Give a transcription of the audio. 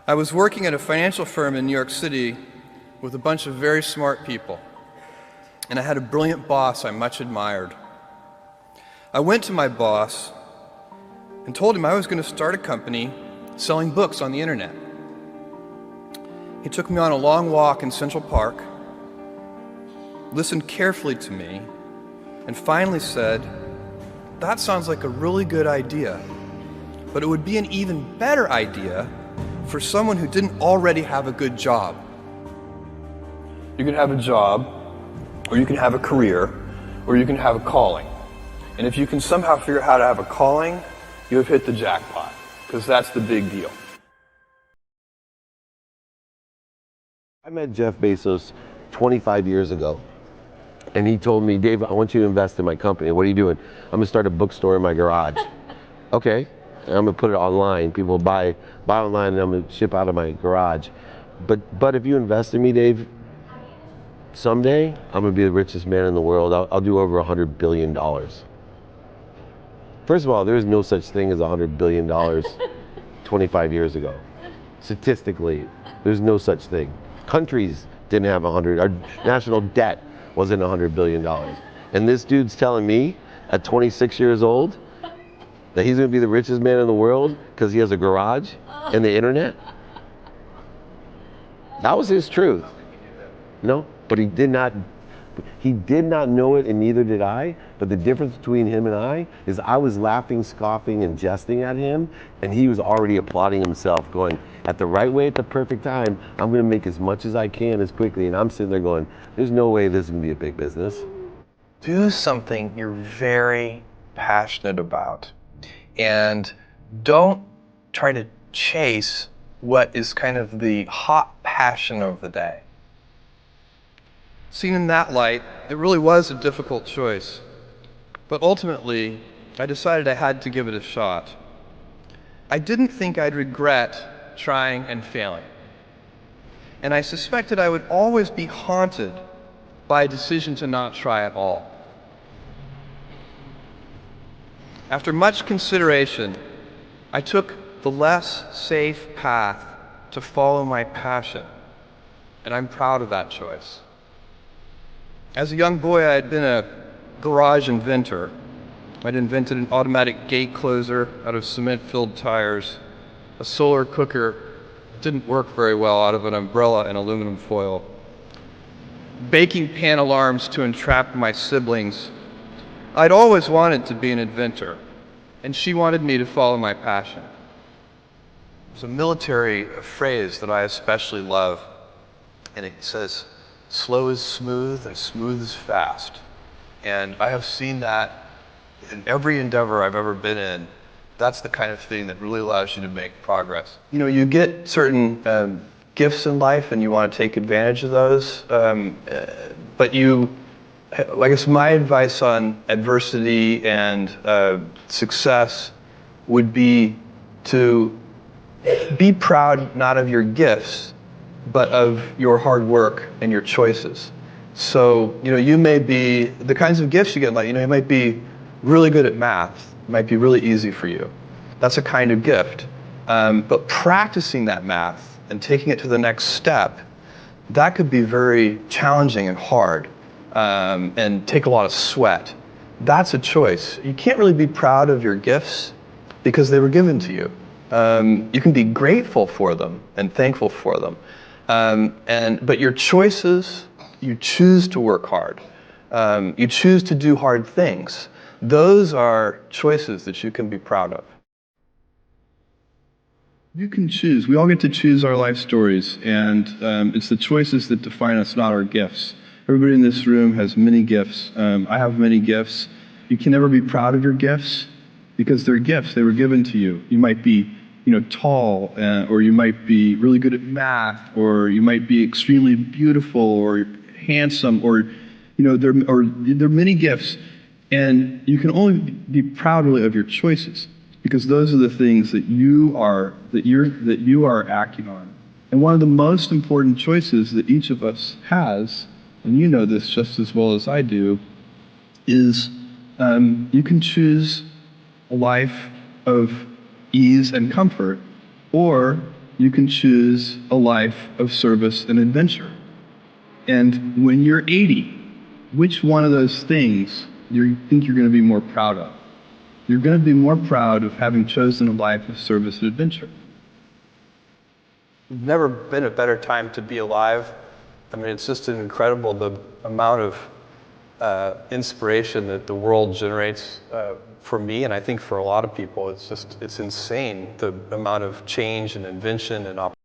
I was working at a financial firm in New York City with a bunch of very smart people, and I had a brilliant boss I much admired. I went to my boss and told him I was going to start a company selling books on the internet. He took me on a long walk in Central Park, listened carefully to me, and finally said, "That sounds like a really good idea, but it would be an even better idea for someone who didn't already have a good job." You can have a job, or you can have a career, or you can have a calling. And if you can somehow figure out how to have a calling, you have hit the jackpot, because that's the big deal. I met Jeff Bezos 25 years ago, and he told me, "Dave, I want you to invest in my company." "What are you doing?" "I'm gonna start a bookstore in my garage." "Okay, and I'm gonna put it online. People buy online, and I'm gonna ship out of my garage. But if you invest in me, Dave, someday I'm gonna be the richest man in the world. I'll do over $100 billion. First of all, there is no such thing as $100 billion 25 years ago. Statistically, there's no such thing. Countries didn't have 100, our national debt wasn't $100 billion. And this dude's telling me at 26 years old that he's gonna be the richest man in the world because he has a garage and the internet? That was his truth. No, but he did not know it, and neither did I. But the difference between him and I is I was laughing, scoffing, and jesting at him, and he was already applauding himself, going, at the right way, at the perfect time, I'm gonna make as much as I can as quickly. And I'm sitting there going, there's no way this is gonna be a big business. Do something you're very passionate about, and don't try to chase what is kind of the hot passion of the day. Seen in that light, it really was a difficult choice, but ultimately, I decided I had to give it a shot. I didn't think I'd regret trying and failing, and I suspected I would always be haunted by a decision to not try at all. After much consideration, I took the less safe path to follow my passion, and I'm proud of that choice. As a young boy, I had been a garage inventor. I'd invented an automatic gate closer out of cement-filled tires, a solar cooker didn't work very well out of an umbrella and aluminum foil, baking pan alarms to entrap my siblings. I'd always wanted to be an inventor, and she wanted me to follow my passion. There's a military phrase that I especially love, and it says, "Slow is smooth and smooth is fast." And I have seen that in every endeavor I've ever been in. That's the kind of thing that really allows you to make progress. You know, you get certain gifts in life and you want to take advantage of those, but I guess my advice on adversity and success would be to be proud not of your gifts, but of your hard work and your choices. So, you may be, the kinds of gifts you get, like, you might be really good at math. It might be really easy for you. That's a kind of gift. But practicing that math and taking it to the next step, that could be very challenging and hard, and take a lot of sweat. That's a choice. You can't really be proud of your gifts because they were given to you. You can be grateful for them and thankful for them. But your choices, you choose to work hard. You choose to do hard things. Those are choices that you can be proud of. You can choose. We all get to choose our life stories, and it's the choices that define us, not our gifts. Everybody in this room has many gifts. I have many gifts. You can never be proud of your gifts because they're gifts. They were given to you. You might be tall, or you might be really good at math, or you might be extremely beautiful or handsome, or there are many gifts, and you can only be proud really of your choices because those are the things that you are acting on. And one of the most important choices that each of us has, and you know this just as well as I do, is you can choose a life of ease and comfort, or you can choose a life of service and adventure. And when you're 80, which one of those things do you think you're going to be more proud of? You're going to be more proud of having chosen a life of service and adventure. There's never been a better time to be alive. I mean, it's just incredible the amount of inspiration that the world generates for me, and I think for a lot of people. It's insane, the amount of change and invention and opportunity.